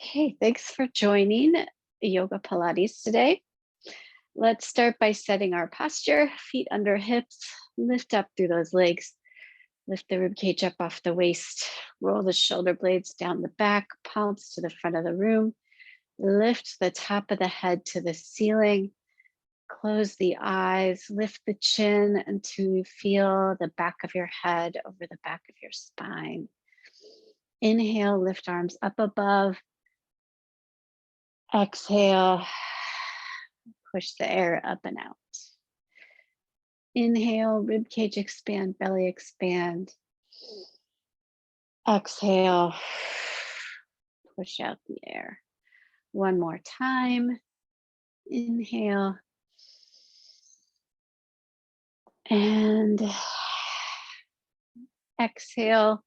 Okay, thanks for joining Yoga Pilates today. Let's start by setting our posture, feet under hips, lift up through those legs, lift the rib cage up off the waist, roll the shoulder blades down the back, palms to the front of the room, lift the top of the head to the ceiling, close the eyes, lift the chin until you feel the back of your head over the back of your spine. Inhale, lift arms up above. Exhale, push the air up and out. Inhale, rib cage expand, belly expand. Exhale, push out the air. One more time. Inhale. And exhale.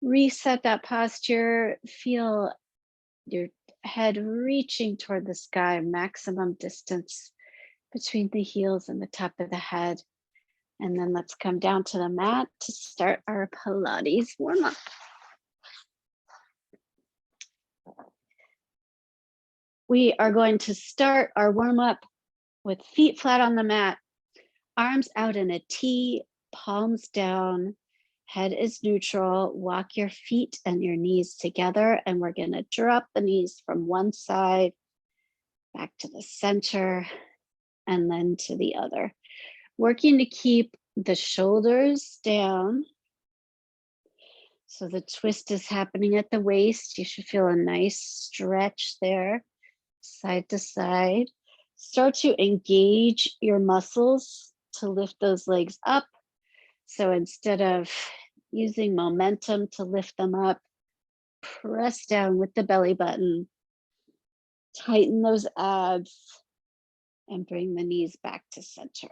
Reset that posture. Feel your head reaching toward the sky, maximum distance between the heels and the top of the head. And then let's come down to the mat to start our Pilates warm-up. We are going to start our warm-up with feet flat on the mat, arms out in a T, palms down, head is neutral. Walk your feet and your knees together, and we're going to drop the knees from one side back to the center and then to the other. Working to keep the shoulders down. So the twist is happening at the waist. You should feel a nice stretch there, side to side. Start to engage your muscles to lift those legs up. So instead of using momentum to lift them up, press down with the belly button, tighten those abs, and bring the knees back to center.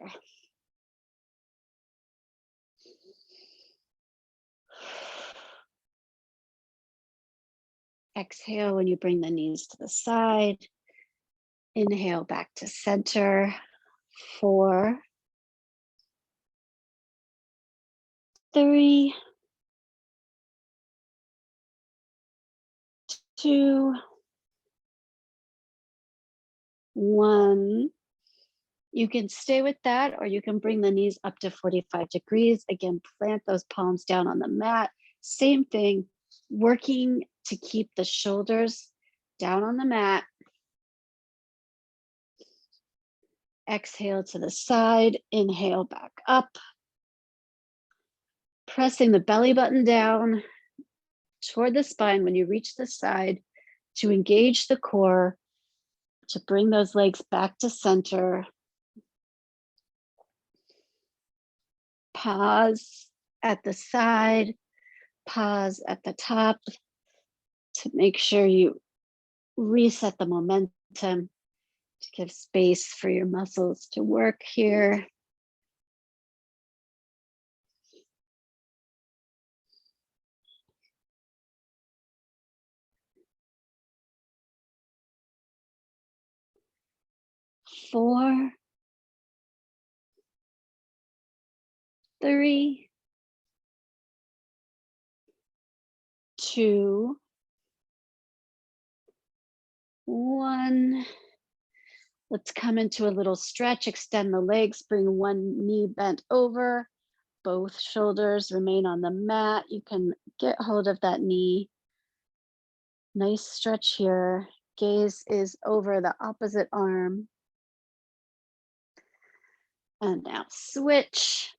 Exhale when you bring the knees to the side. Inhale back to center. 4, 3, 2, 1. You can stay with that, or you can bring the knees up to 45 degrees. Again, plant those palms down on the mat. Same thing, working to keep the shoulders down on the mat. Exhale to the side, inhale back up. Pressing the belly button down toward the spine when you reach the side to engage the core, to bring those legs back to center. Pause at the side, pause at the top to make sure you reset the momentum, to give space for your muscles to work here. Four, 3, 2, 1. Let's come into a little stretch, extend the legs, bring one knee bent over, both shoulders remain on the mat. You can get hold of that knee. Nice stretch here. Gaze is over the opposite arm. And now switch.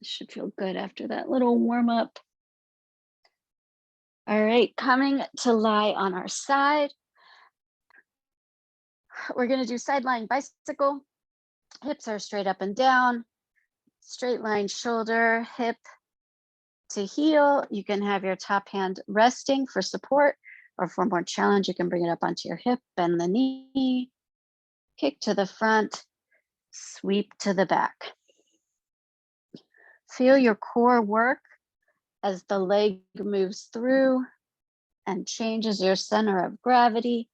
Should feel good after that little warm up. All right, coming to lie on our side. We're going to do side lying bicycle. Hips are straight up and down. Straight line shoulder, hip to heel. You can have your top hand resting for support, or for more challenge, you can bring it up onto your hip, bend the knee, kick to the front, sweep to the back. Feel your core work as the leg moves through and changes your center of gravity.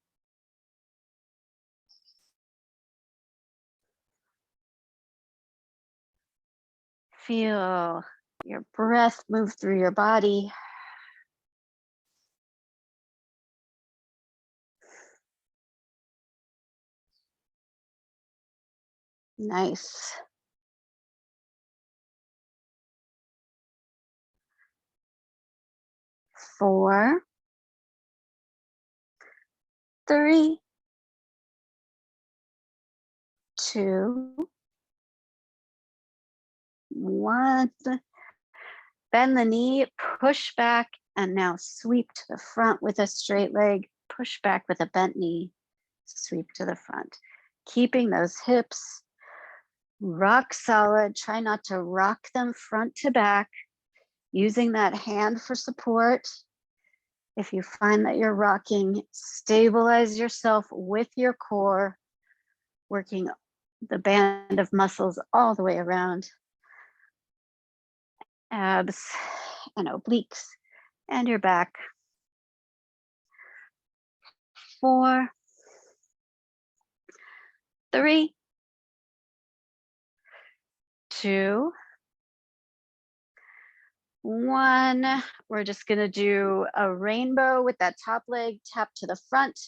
Feel your breath move through your body. Nice. 4, 3, 2, 1. Bend the knee, push back, and now sweep to the front with a straight leg. Push back with a bent knee, sweep to the front. Keeping those hips rock solid. Try not to rock them front to back. Using that hand for support. If you find that you're rocking, stabilize yourself with your core, working the band of muscles all the way around. Abs and obliques and your back. 4, 3, 2, 1. We're just going to do a rainbow with that top leg, tap to the front,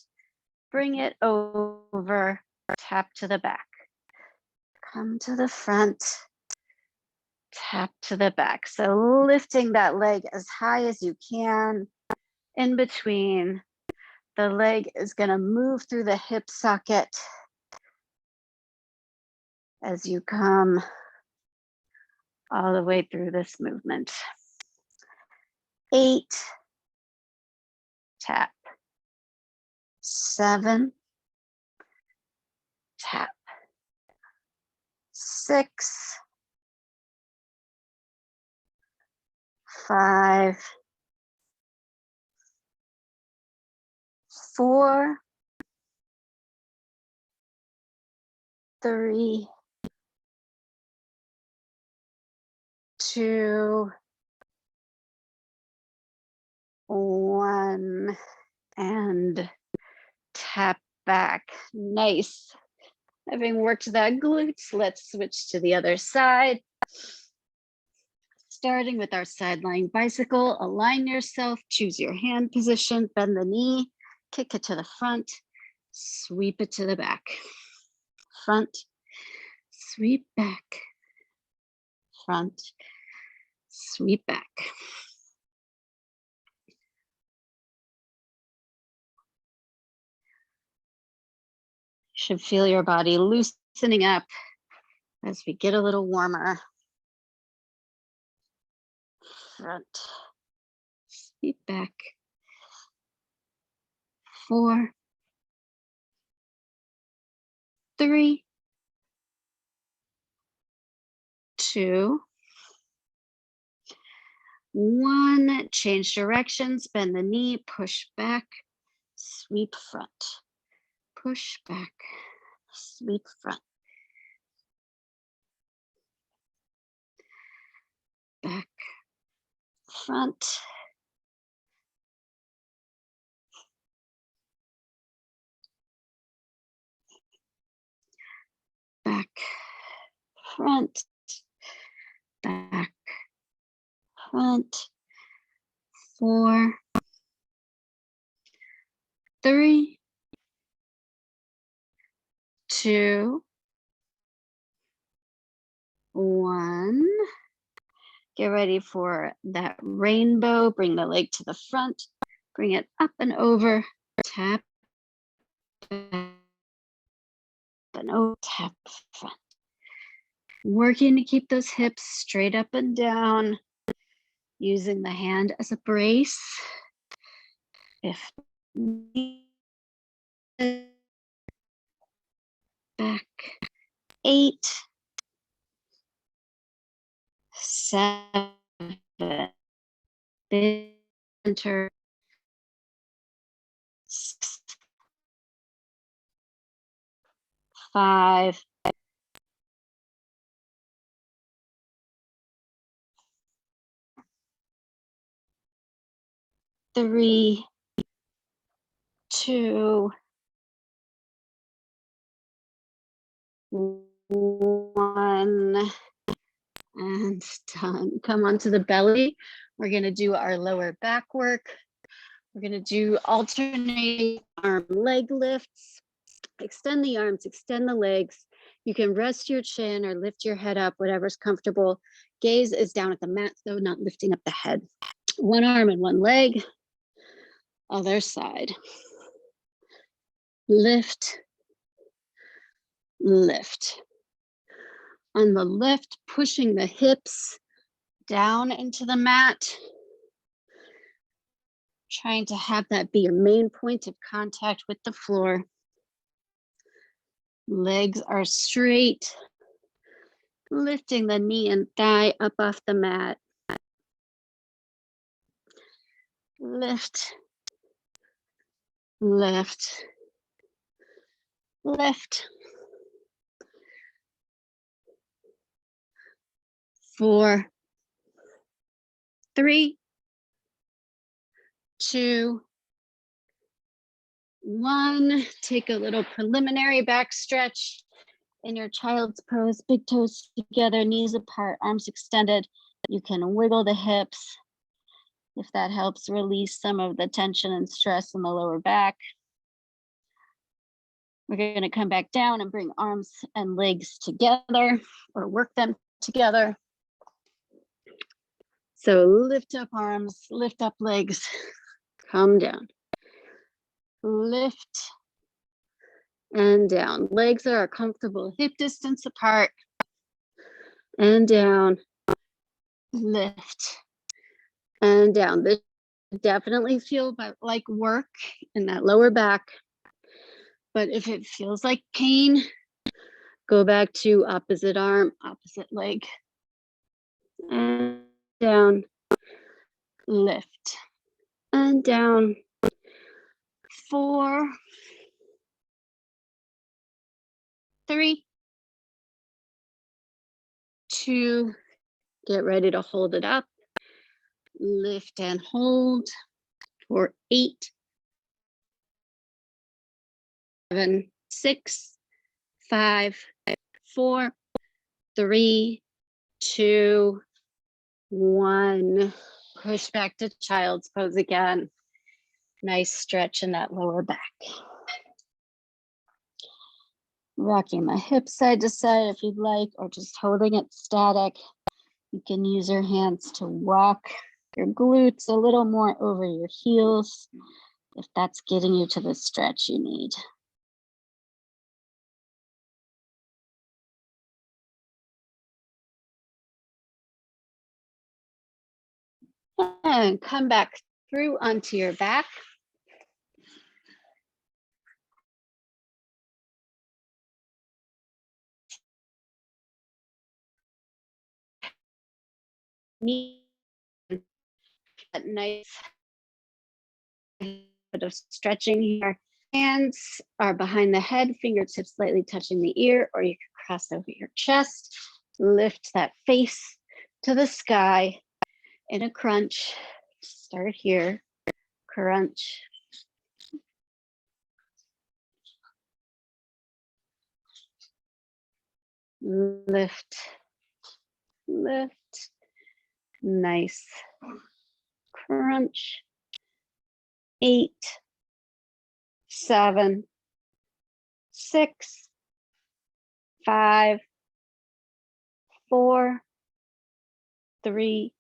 bring it over, tap to the back. Come to the front, tap to the back. So lifting that leg as high as you can. In between, the leg is going to move through the hip socket as you come all the way through this movement. 8, tap. 7, tap. 6, 5, 4, 3, 2, 1, and tap back. Nice. Having worked that glutes, let's switch to the other side. Starting with our side lying bicycle, align yourself, choose your hand position, bend the knee, kick it to the front, sweep it to the back. Front, sweep back. Front, sweep back. You should feel your body loosening up as we get a little warmer. Front, sweep back. 4, 3, 2, 1. Change directions, bend the knee, push back, sweep front. Push back, sweep front. Back, front. Back, front. Back, front. 4, 3, 2, 1. Get ready for that rainbow. Bring the leg to the front. Bring it up and over. Tap and over. Tap front. Working to keep those hips straight up and down. Using the hand as a brace. If back. 8, 7, center, 6, 5, 3, 2, 1, And done. Come onto the belly. We're gonna do our lower back work. We're gonna do alternating arm leg lifts. Extend the arms, extend the legs. You can rest your chin or lift your head up, whatever's comfortable. Gaze is down at the mat, though, not lifting up the head. One arm and one leg. Other side. Lift, lift. On the lift, pushing the hips down into the mat. Trying to have that be your main point of contact with the floor. Legs are straight. Lifting the knee and thigh up off the mat. Lift, lift, lift. 4, 3, 2, 1. Take a little preliminary back stretch in your child's pose. Big toes together, knees apart, arms extended. You can wiggle the hips if that helps release some of the tension and stress in the lower back. We're going to come back down and bring arms and legs together or work them together. So lift up arms, lift up legs, come down. Lift and down. Legs are a comfortable hip distance apart. And down. Lift and down. This definitely feels like work in that lower back. But if it feels like pain, go back to opposite arm, opposite leg. And down. Lift and down. 4, 3, 2, get ready to hold it up. Lift and hold for 8, 7, 6, 5, 4, 3, 2, 1. Push back to child's pose again. Nice stretch in that lower back. Rocking the hips side to side if you'd like, or just holding it static. You can use your hands to walk your glutes a little more over your heels if that's getting you to the stretch you need. And come back through onto your back. Knee, that nice bit of stretching here. Hands are behind the head, fingertips slightly touching the ear, or you can cross over your chest. Lift that face to the sky in a crunch. Start here, crunch. Lift, lift, nice. Crunch. 8, 7, 6, 5, 4, 3,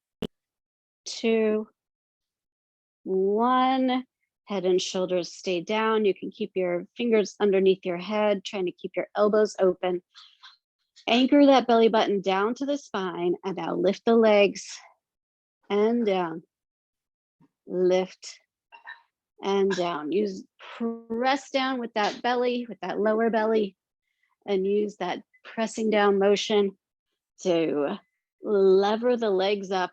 2, 1. Head and shoulders stay down. You can keep your fingers underneath your head, trying to keep your elbows open. Anchor that belly button down to the spine, and now lift the legs and down. Lift and down. Press down with that belly, with that lower belly, and use that pressing down motion to lever the legs up,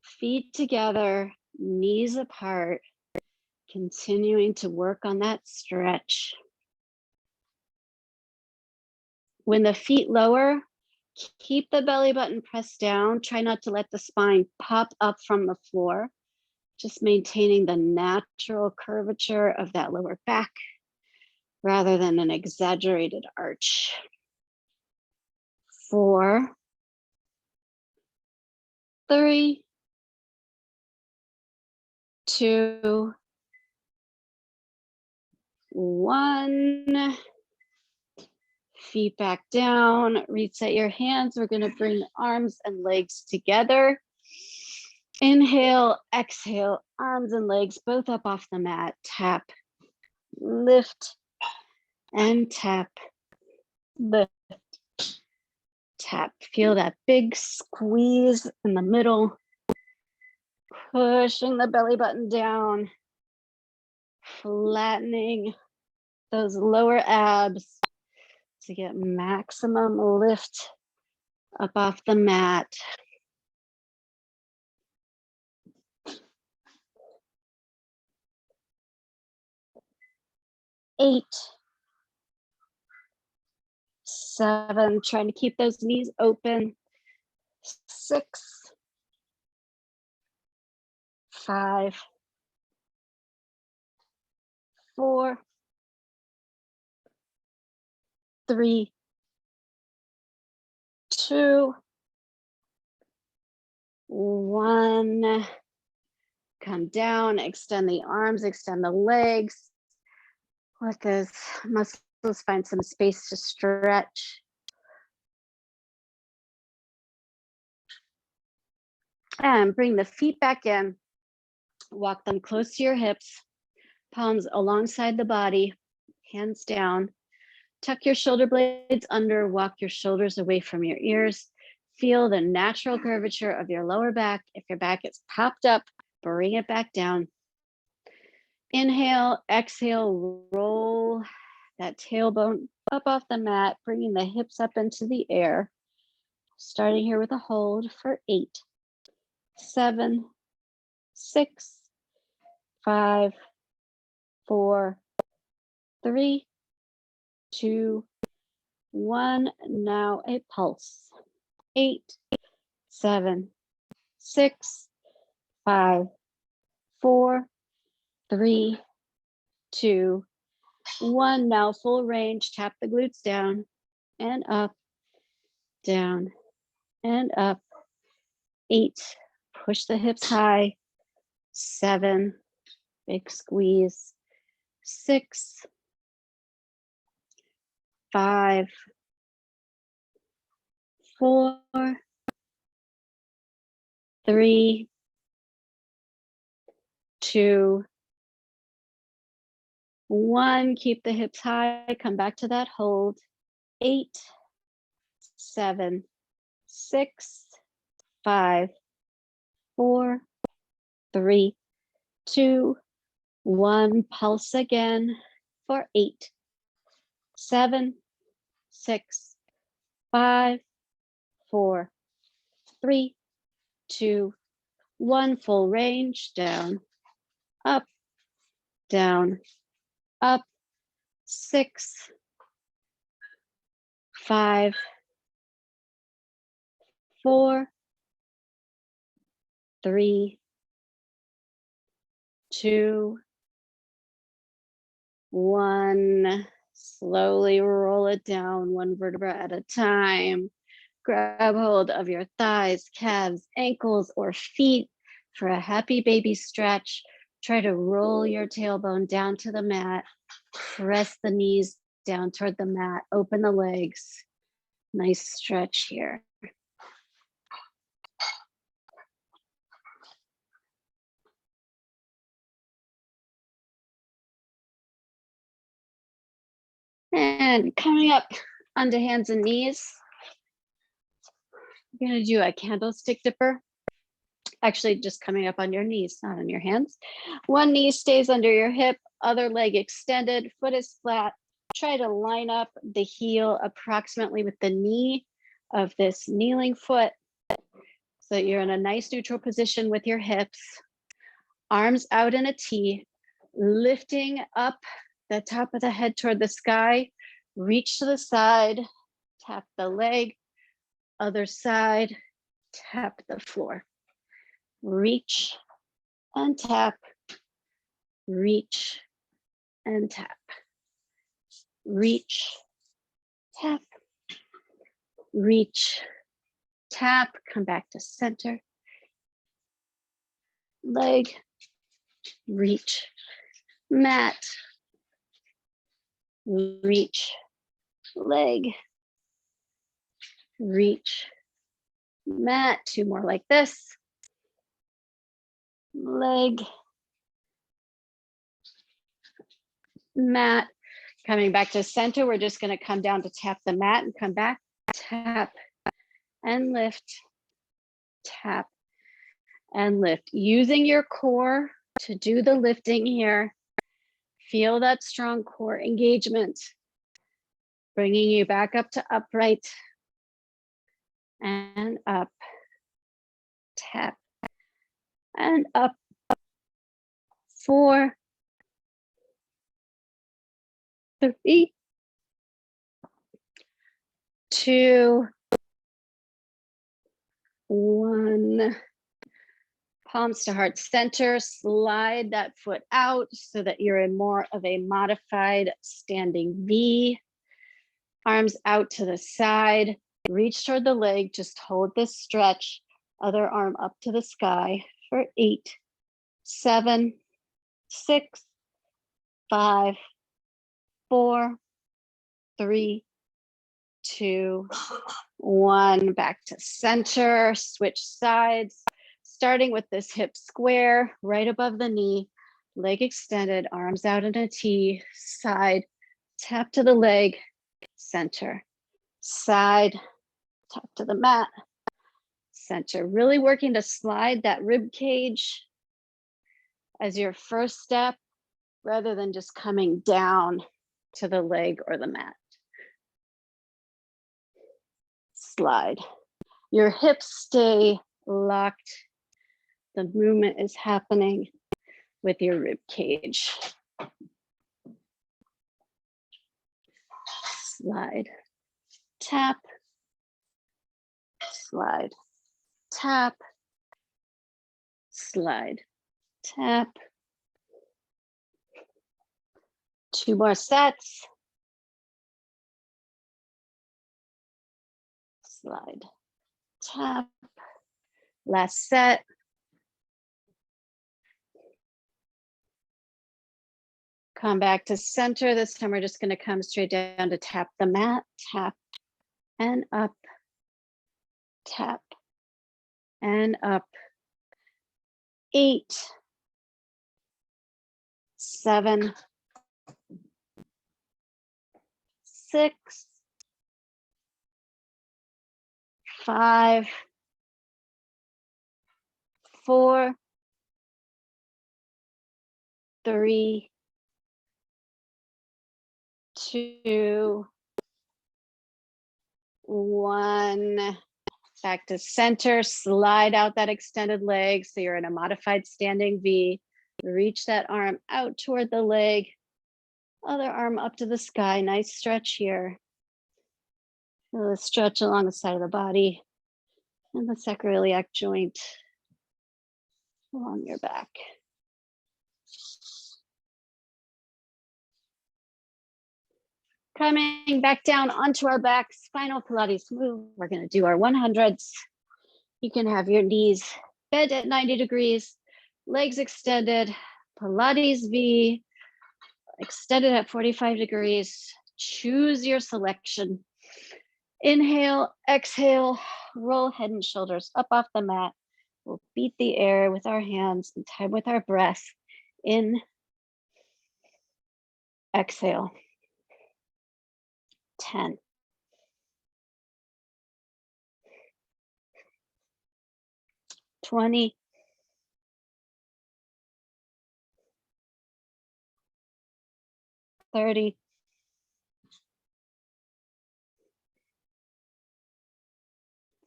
feet together, knees apart, continuing to work on that stretch. When the feet lower, keep the belly button pressed down. Try not to let the spine pop up from the floor. Just maintaining the natural curvature of that lower back rather than an exaggerated arch. 4, 3, 2, 1. Feet back down, reset your hands. We're going to bring arms and legs together. Inhale, exhale, arms and legs both up off the mat. Tap, lift, and tap, lift, tap. Feel that big squeeze in the middle, pushing the belly button down, flattening those lower abs to get maximum lift up off the mat. 8, 7, trying to keep those knees open. 6, 5, 4, 3, 2, 1. Come down, extend the arms, extend the legs. Let those muscles find some space to stretch. And bring the feet back in. Walk them close to your hips, palms alongside the body, hands down. Tuck your shoulder blades under, walk your shoulders away from your ears. Feel the natural curvature of your lower back. If your back is popped up, bring it back down. Inhale, exhale, roll that tailbone up off the mat, bringing the hips up into the air. Starting here with a hold for 8, 7, 6, 5, 4, 3, 2, 1. Now a pulse. 8, 7, 6, 5, 4, 3, 2, 1. Now full range. Tap the glutes down and up, down and up. 8. Push the hips high. 7. Big squeeze. 6, 5, 4, 3, 2, 1. Keep the hips high. Come back to that hold. 8, 7, 6, 5, 4, 3, 2, 1. Pulse again for 8, 7, 6, 5, 4, 3, 2, 1. Full range. Down, up, down, up. 6, 5, 4, 3, 2, 1. Slowly roll it down, one vertebra at a time. Grab hold of your thighs, calves, ankles, or feet for a happy baby stretch. Try to roll your tailbone down to the mat. Press the knees down toward the mat. Open the legs. Nice stretch here. And coming up onto hands and knees, we're going to do a candlestick dipper. Actually, just coming up on your knees, not on your hands. One knee stays under your hip, other leg extended, foot is flat. Try to line up the heel approximately with the knee of this kneeling foot so that you're in a nice neutral position with your hips. Arms out in a T, lifting up the top of the head toward the sky. Reach to the side, tap the leg, other side, tap the floor. Reach and tap, reach and tap, reach, tap, reach, tap. Come back to center. leg, reach, mat, reach, leg, reach, mat. 2 more like this. Leg, mat. Coming back to center, we're just going to come down to tap the mat and come back, tap and lift, tap and lift. Using your core to do the lifting here. Feel that strong core engagement, bringing you back up to upright and up, tap and up. 4, 3, 2, 1. Palms to heart center, slide that foot out so that you're in more of a modified standing V. Arms out to the side, reach toward the leg, just hold this stretch. Other arm up to the sky for 8, 7, 6, 5, 4, 3, 2, 1. Back to center, switch sides. Starting with this hip square right above the knee, leg extended, arms out in a T, side, tap to the leg, center, side, tap to the mat, center. Really working to slide that rib cage as your first step rather than just coming down to the leg or the mat. Slide. Your hips stay locked. The movement is happening with your rib cage. Slide, tap, slide, tap, slide, tap. 2 more sets. Slide, tap. Last set. Come back to center. This time we're just going to come straight down to tap the mat, tap and up, tap and up. 8, 7, 6, 5, 4, 3, 2, 1. Back to center, slide out that extended leg so you're in a modified standing V. Reach that arm out toward the leg. Other arm up to the sky. Nice stretch here. Feel the stretch along the side of the body and the sacroiliac joint along your back. Coming back down onto our backs, final Pilates move. We're going to do our 100s. You can have your knees bent at 90 degrees, legs extended, Pilates V, extended at 45 degrees. Choose your selection. Inhale, exhale, roll head and shoulders up off the mat. We'll beat the air with our hands in time with our breath. In, exhale. 10. 20. 30.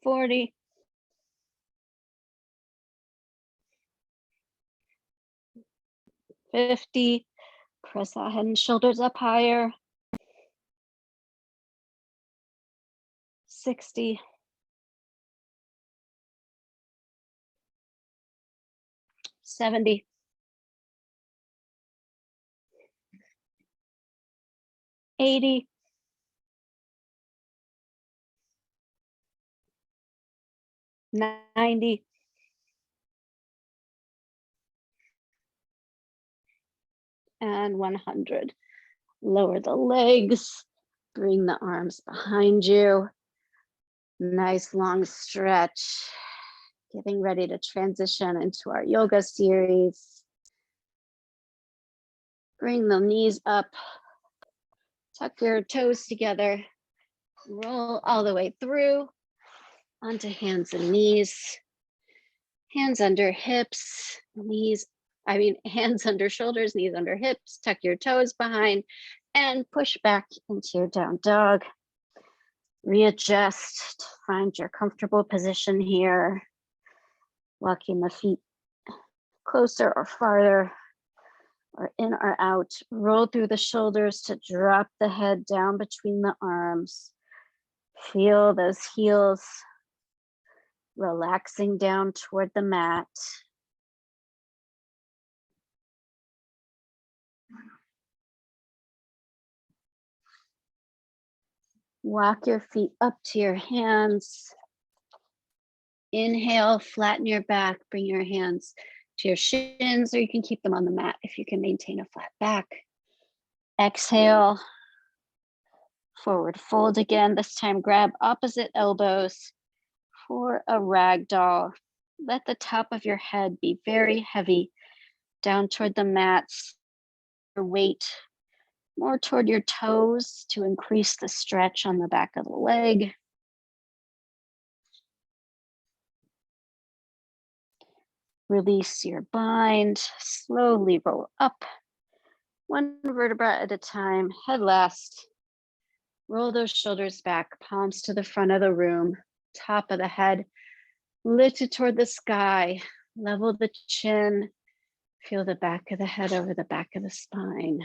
40. 50. Press our head and shoulders up higher. 60. 70. 80. 90. and 100. Lower the legs, bring the arms behind you. Nice long stretch. Getting ready to transition into our yoga series. Bring the knees up, tuck your toes together, roll all the way through onto hands and knees. Hands under hips, hands under shoulders, knees under hips, tuck your toes behind and push back into your down dog. Readjust, find your comfortable position here. Walking the feet closer or farther, or in or out. Roll through the shoulders to drop the head down between the arms. Feel those heels relaxing down toward the mat. Walk your feet up to your hands. Inhale, flatten your back, bring your hands to your shins, or you can keep them on the mat if you can maintain a flat back. Exhale, forward fold again. This time grab opposite elbows for a ragdoll. Let the top of your head be very heavy down toward the mats. Your weight more toward your toes to increase the stretch on the back of the leg. Release your bind, slowly roll up, one vertebra at a time, head last. Roll those shoulders back, palms to the front of the room, top of the head lifted toward the sky, level the chin, feel the back of the head over the back of the spine.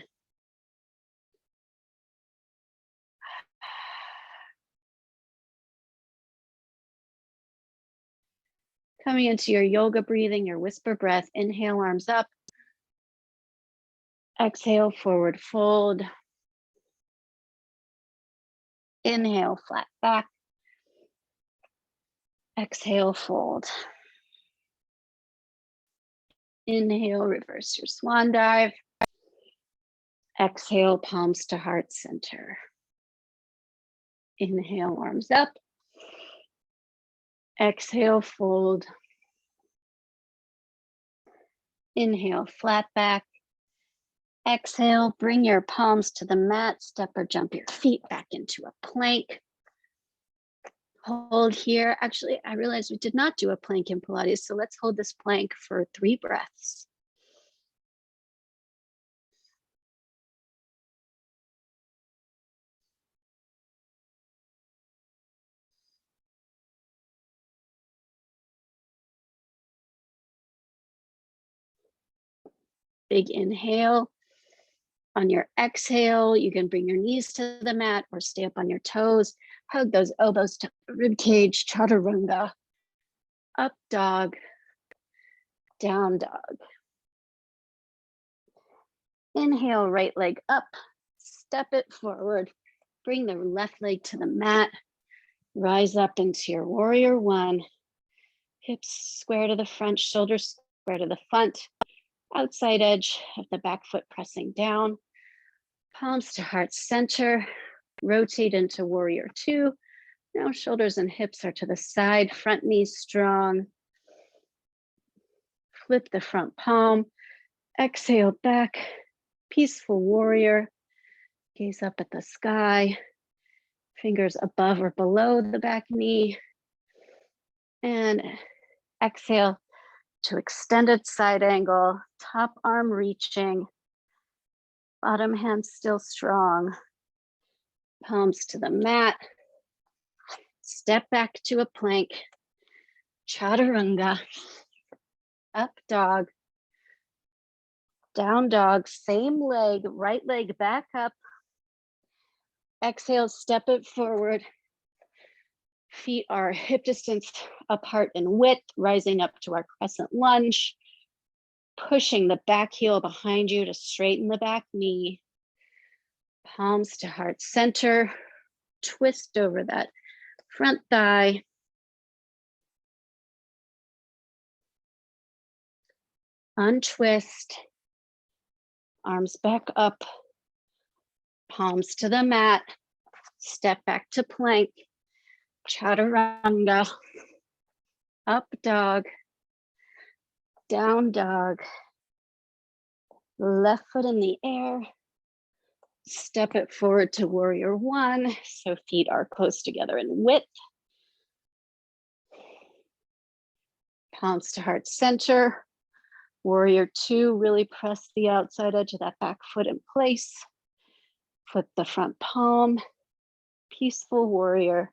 Coming into your yoga breathing, your whisper breath, inhale, arms up. Exhale, forward fold. Inhale, flat back. Exhale, fold. Inhale, reverse your swan dive. Exhale, palms to heart center. Inhale, arms up. Exhale, fold. Inhale, flat back. Exhale, bring your palms to the mat, step or jump your feet back into a plank. Hold here. Actually, I realized we did not do a plank in Pilates, so let's hold this plank for 3 breaths. Big inhale. On your exhale, you can bring your knees to the mat or stay up on your toes. Hug those elbows to the rib cage, chaturanga. Up dog, down dog. Inhale, right leg up, step it forward. Bring the left leg to the mat. Rise up into your warrior one. Hips square to the front, shoulders square to the front. Outside edge of the back foot pressing down. Palms to heart center. Rotate into warrior two. Now shoulders and hips are to the side, front knees strong. Flip the front palm. Exhale back. Peaceful warrior. Gaze up at the sky. Fingers above or below the back knee. And exhale to extended side angle, top arm reaching, bottom hand still strong, palms to the mat, step back to a plank, chaturanga, up dog, down dog, same leg, right leg back up, exhale, step it forward, feet are hip distance apart in width, rising up to our crescent lunge, pushing the back heel behind you to straighten the back knee. Palms to heart center. Twist over that front thigh. Untwist. Arms back up, palms to the mat, step back to plank, chaturanga, up dog, down dog, left foot in the air, step it forward to warrior one, so feet are close together in width. Palms to heart center. Warrior two, really press the outside edge of that back foot in place. Flip the front palm, peaceful warrior.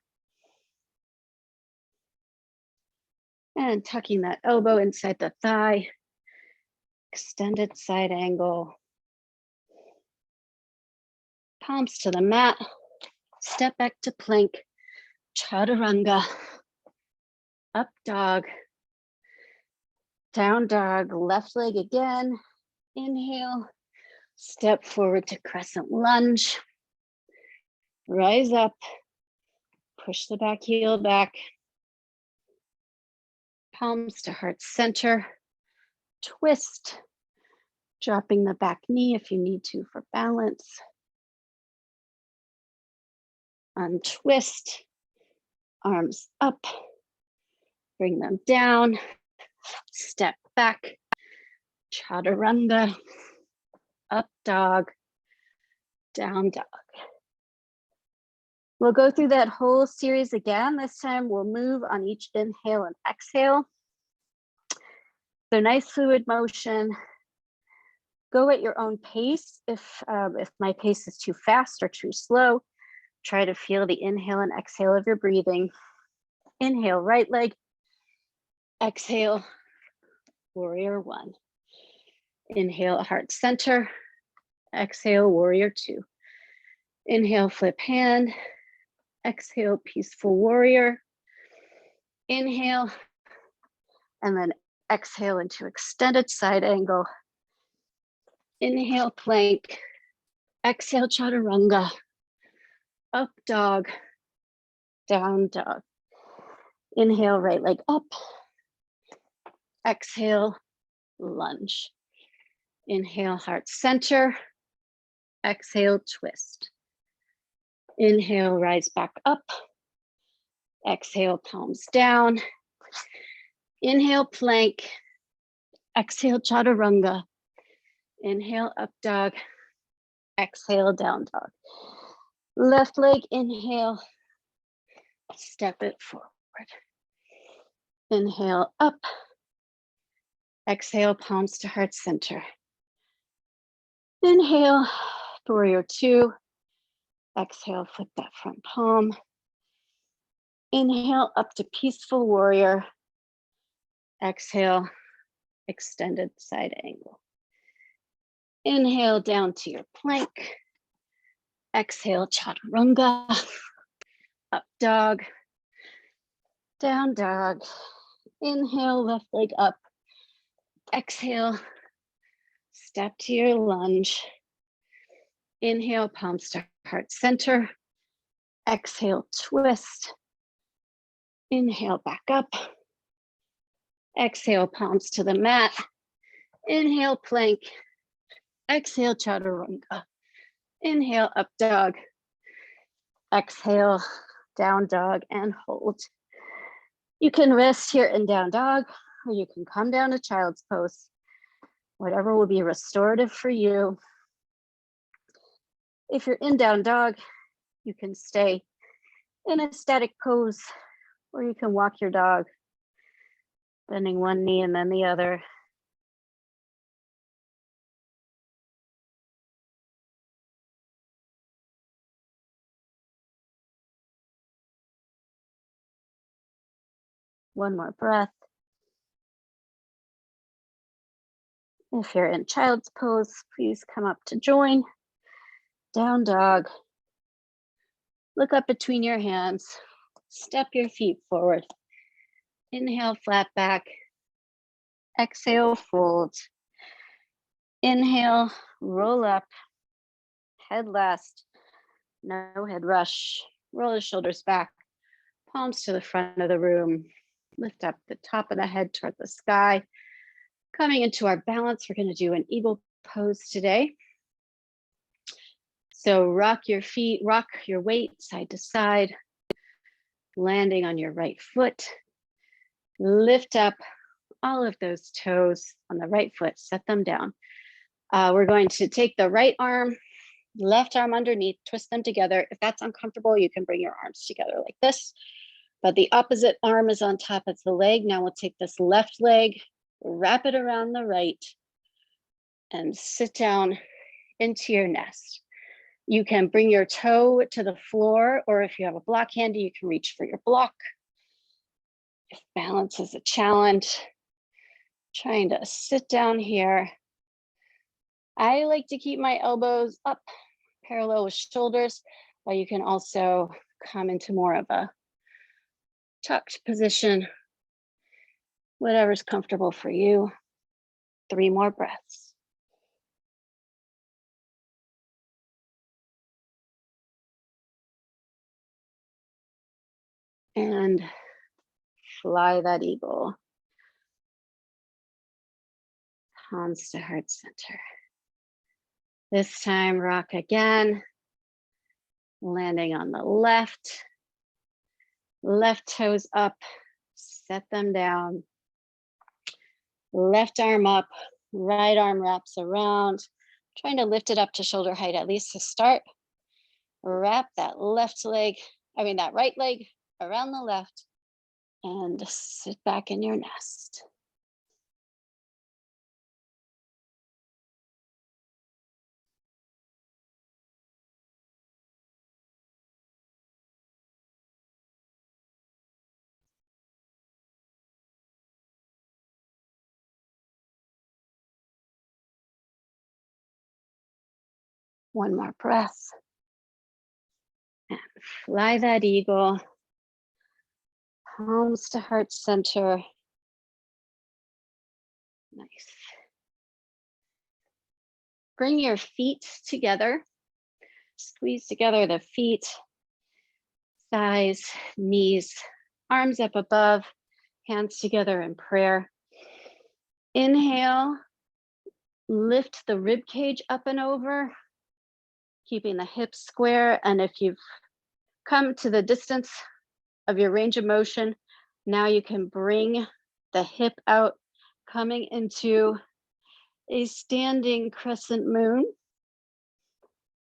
And tucking that elbow inside the thigh, extended side angle. Palms to the mat, step back to plank, chaturanga, up dog, down dog, left leg again, inhale, step forward to crescent lunge, rise up, push the back heel back, palms to heart center, twist, dropping the back knee if you need to for balance, untwist, arms up, bring them down, step back, chaturanga, up dog, down dog. We'll go through that whole series again. This time we'll move on each inhale and exhale. So nice fluid motion. Go at your own pace. If my pace is too fast or too slow, try to feel the inhale and exhale of your breathing. Inhale, right leg. Exhale, warrior one. Inhale, heart center. Exhale, warrior two. Inhale, flip hand. Exhale, peaceful warrior. Inhale, and then exhale into extended side angle. Inhale, plank. Exhale, chaturanga. Up dog, down dog. Inhale, right leg up. Exhale, lunge. Inhale, heart center. Exhale, twist. Inhale, rise back up. Exhale, palms down. Inhale, plank. Exhale, chaturanga. Inhale, up dog. Exhale, down dog. Left leg, inhale. Step it forward. Inhale, up. Exhale, palms to heart center. Inhale, warrior two. Exhale, flip that front palm. Inhale, up to peaceful warrior. Exhale, extended side angle. Inhale, down to your plank. Exhale, chaturanga. Up dog, down dog. Inhale, left leg up. Exhale, step to your lunge. Inhale, palms to heart center. Exhale, twist. Inhale, back up. Exhale, palms to the mat. Inhale, plank. Exhale, chaturanga. Inhale, up dog. Exhale, down dog, and hold. You can rest here in down dog, or you can come down to child's pose. Whatever will be restorative for you. If you're in down dog, you can stay in a static pose, or you can walk your dog, bending one knee and then the other. One more breath. If you're in child's pose, please come up to join. Down dog. Look up between your hands. Step your feet forward. Inhale, flat back. Exhale, fold. Inhale, roll up. Head last. No head rush. Roll the shoulders back. Palms to the front of the room. Lift up the top of the head toward the sky. Coming into our balance, we're going to do an eagle pose today. So rock your feet, rock your weight side to side, landing on your right foot. Lift up all of those toes on the right foot, set them down. We're going to take the right arm, left arm underneath, twist them together. If that's uncomfortable, you can bring your arms together like this, but the opposite arm is on top of the leg. Now we'll take this left leg, wrap it around the right, and sit down into your nest. You can bring your toe to the floor, or if you have a block handy, you can reach for your block. If balance is a challenge, trying to sit down here. I like to keep my elbows up parallel with shoulders, but you can also come into more of a tucked position, whatever's comfortable for you. 3 more breaths. And fly that eagle. Palms to heart center. This time, rock again, landing on the left. Left toes up, set them down. Left arm up, right arm wraps around. Trying to lift it up to shoulder height, at least to start. Wrap that that right leg around the left and sit back in your nest. One more breath. And fly that eagle. Palms to heart center. Nice. Bring your feet together. Squeeze together the feet, thighs, knees, arms up above, hands together in prayer. Inhale, lift the rib cage up and over, keeping the hips square. And if you've come to the distance of your range of motion, now you can bring the hip out, coming into a standing crescent moon.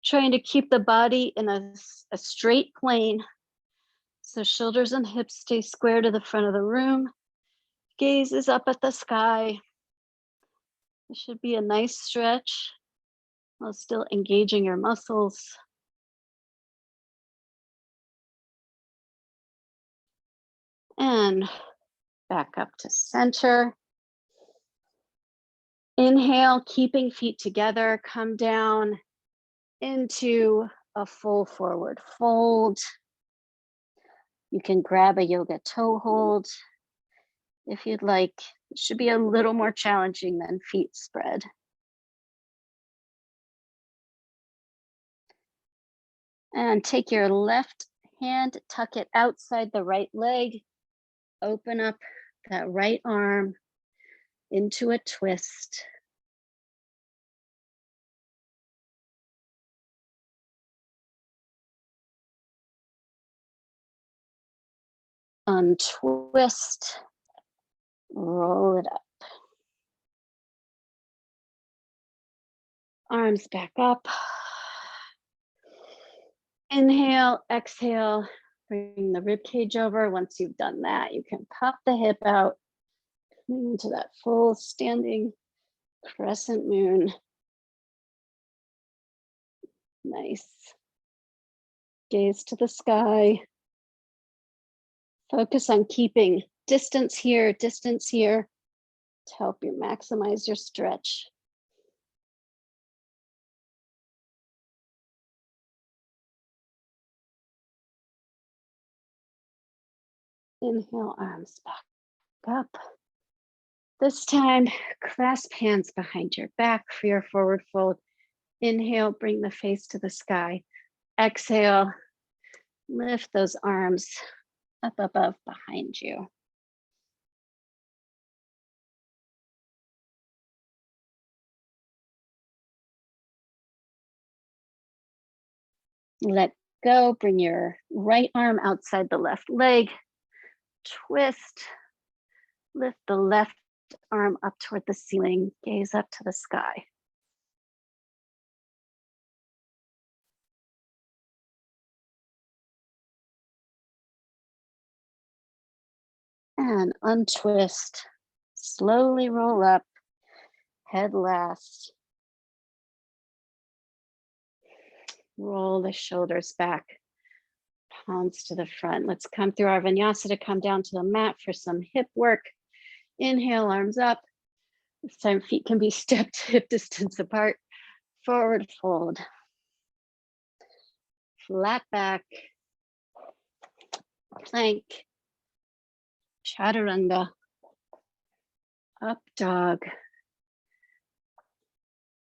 Trying to keep the body in a straight plane. So shoulders and hips stay square to the front of the room. Gaze is up at the sky. This should be a nice stretch while still engaging your muscles. And back up to center. Inhale, keeping feet together, come down into a full forward fold. You can grab a yoga toe hold if you'd like. It should be a little more challenging than feet spread. And take your left hand, tuck it outside the right leg, open up that right arm into a twist. Untwist, roll it up. Arms back up. Inhale, exhale, bring the rib cage over. Once you've done that, you can pop the hip out into that full standing crescent moon. Nice. Gaze to the sky. Focus on keeping distance here to help you maximize your stretch. Inhale, arms back up. This time, clasp hands behind your back for your forward fold. Inhale, bring the face to the sky. Exhale, lift those arms up above behind you. Let go, bring your right arm outside the left leg, twist, lift the left arm up toward the ceiling, gaze up to the sky. And untwist, slowly roll up, head last. Roll the shoulders back, palms to the front. Let's come through our vinyasa to come down to the mat for some hip work. Inhale, arms up. This time feet can be stepped hip distance apart. Forward fold. Flat back. Plank. Chaturanga. Up dog.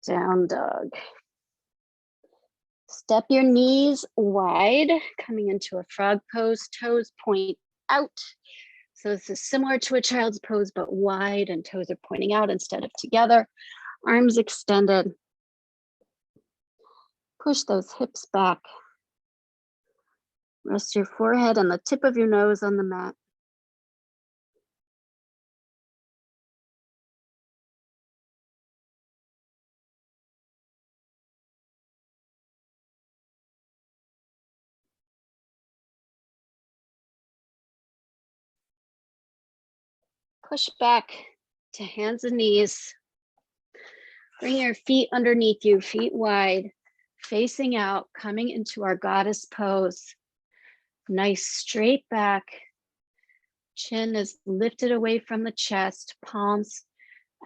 Down dog. Step your knees wide, coming into a frog pose. Toes point out. So this is similar to a child's pose, but wide, and toes are pointing out instead of together. Arms extended. Push those hips back. Rest your forehead and the tip of your nose on the mat. Push back to hands and knees. Bring your feet underneath you, feet wide, facing out, coming into our goddess pose. Nice straight back. Chin is lifted away from the chest, palms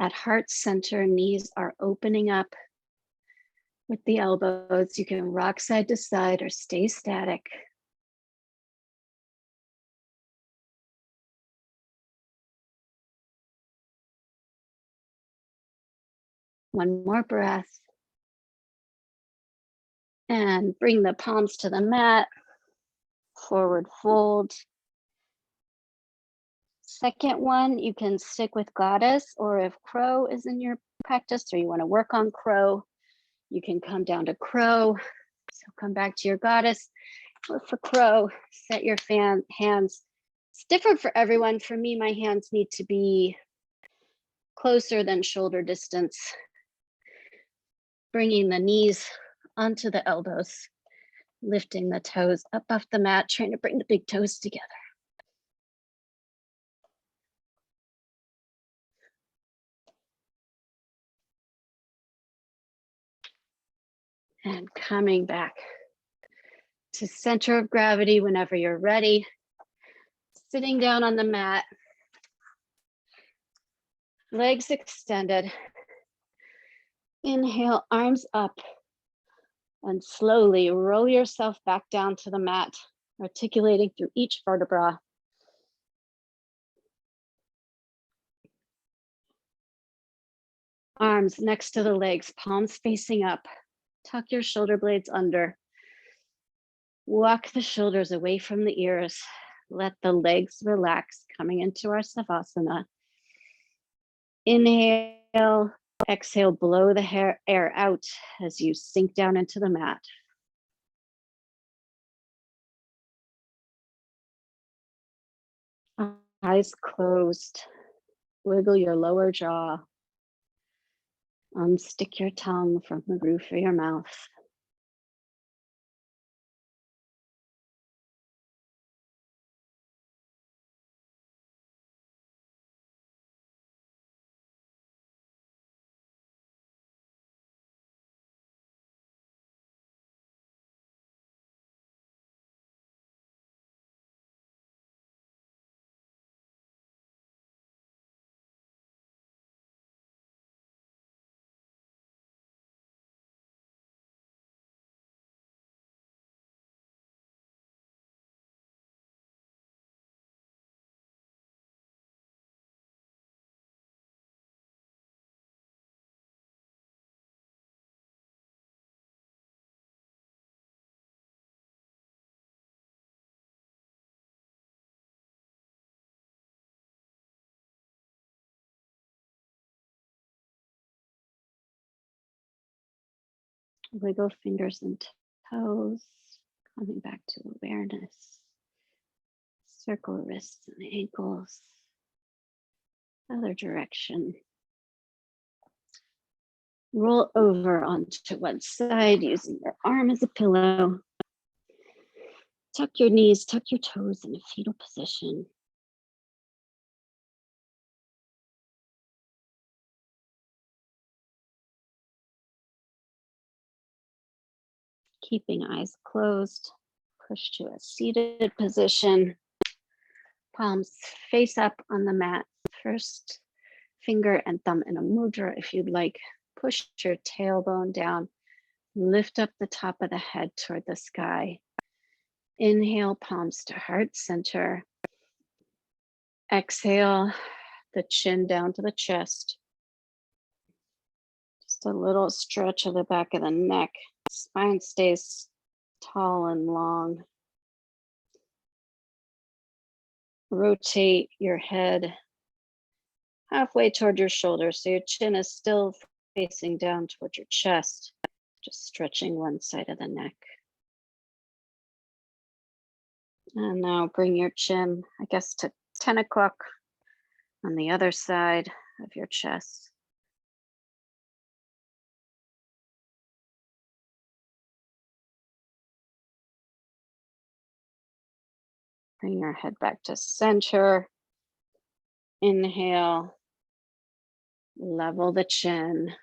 at heart center, knees are opening up with the elbows. You can rock side to side or stay static. One more breath. And bring the palms to the mat. Forward fold. Second one, you can stick with goddess, or if crow is in your practice or you want to work on crow, you can come down to crow. So come back to your goddess, or for crow, set your hands. It's different for everyone. For me, my hands need to be closer than shoulder distance. Bringing the knees onto the elbows, lifting the toes up off the mat, trying to bring the big toes together. And coming back to center of gravity whenever you're ready. Sitting down on the mat, legs extended. Inhale, arms up, and slowly roll yourself back down to the mat, articulating through each vertebra. Arms next to the legs, palms facing up. Tuck your shoulder blades under. Walk the shoulders away from the ears. Let the legs relax, coming into our Savasana. Inhale, exhale, blow the air out as you sink down into the mat. Eyes closed. Wiggle your lower jaw. Unstick your tongue from the roof of your mouth. Wiggle fingers and toes. Coming back to awareness. Circle wrists and ankles. Other direction. Roll over onto one side using your arm as a pillow. Tuck your knees, tuck your toes in a fetal position. Keeping eyes closed, push to a seated position. Palms face up on the mat. First finger and thumb in a mudra if you'd like. Push your tailbone down. Lift up the top of the head toward the sky. Inhale, palms to heart center. Exhale, the chin down to the chest. Just a little stretch of the back of the neck. Spine stays tall and long. Rotate your head halfway toward your shoulders, so your chin is still facing down toward your chest, just stretching one side of the neck. And now bring your chin, I guess, to 10 o'clock on the other side of your chest. Bring your head back to center. Inhale, level the chin.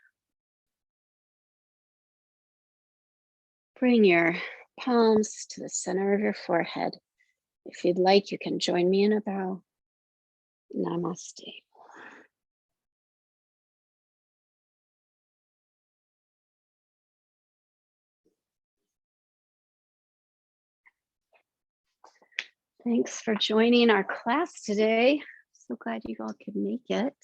Bring your palms to the center of your forehead. If you'd like, you can join me in a bow. Namaste. Thanks for joining our class today. So glad you all could make it.